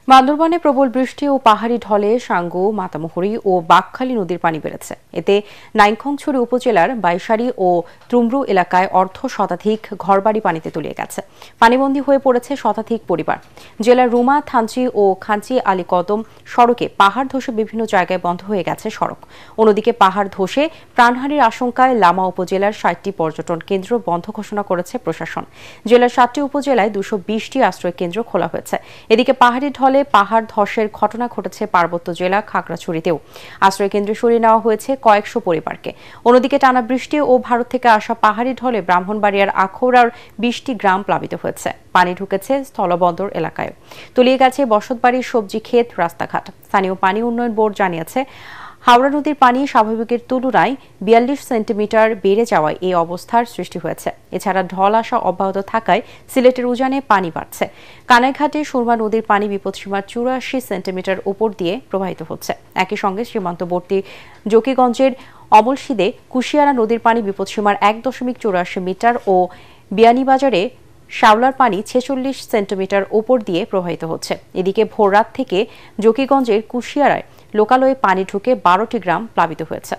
বান্দরবানে প্রবল বৃষ্টি ও পাহাড়ি ঢলে সাঙ্গু, মাতামুহুরী ও বাঁকখালী নদীর পানি বেড়েছে। এতে নাইক্ষ্যংছড়ি উপজেলার বাইশারী ও ত্রুমরু এলাকায় অর্ধশতাধিক ঘরবাড়ি পানিতে তলিয়ে গেছে। পানিবন্দী হয়ে পড়েছে শতাধিক পরিবার। জেলার রুমা, থানচি ও খানচি আলী কদম সড়কে পাহাড় ধসে বিভিন্ন জায়গায় বন্ধ হয়ে গেছে সড়ক। অন্যদিকে পাহাড় ধসে প্রাণহানির আশঙ্কায় লামা উপজেলার ৬০টি পর্যটন কেন্দ্র বন্ধ ঘোষণা করেছে প্রশাসন। জেলার ৭টি উপজেলায় ২২০টি আশ্রয় কেন্দ্র খোলা হয়েছে। এদিকে পাহাড়ি ঢলে পাহাড় ধসের ঘটনা ঘটেছে পার্বত্য জেলা খাগড়াছড়িতেও। আশ্রয় কেন্দ্রে সরিয়ে নেওয়া হয়েছে কয়েকশো পরিবারকে। অন্যদিকে টানা বৃষ্টি ও ভারত থেকে আসা পাহাড়ি ঢলে ব্রাহ্মণবাড়িয়ার আখৌরার ২০টি গ্রাম প্লাবিত হয়েছে। পানি ঢুকেছে স্থলবন্দর এলাকায়। তলিয়ে গেছে বসতবাড়ি, সবজি ক্ষেত, রাস্তাঘাট। স্থানীয় পানি উন্নয়ন বোর্ড জানিয়েছে, হাওড়া নদীর পানি স্বাভাবিকের তুলনায় ৪২ সেন্টিমিটার বেড়ে যাওয়ায় এই অবস্থার সৃষ্টি হয়েছে। এছাড়া ঢল আসা অব্যাহত থাকায় সিলেটের উজানে পানি বাড়ছে। কানাইঘাটে সুরমা নদীর পানি বিপদসীমার ৮৪ সেন্টিমিটার উপর দিয়ে প্রবাহিত হচ্ছে। একই সঙ্গে সীমান্তবর্তী জকিগঞ্জের অমলশিদে কুশিয়ারা নদীর পানি বিপদসীমার ১.৮৪ মিটার ও বিয়ানীবাজারে শাওলার পানি ৪৬ সেন্টিমিটার উপর দিয়ে প্রবাহিত হচ্ছে। এদিকে ভোররাত থেকে জকিগঞ্জের কুশিয়ারায় লোকালয়ে পানি ঢুকে ১২টি গ্রাম প্লাবিত হয়েছে।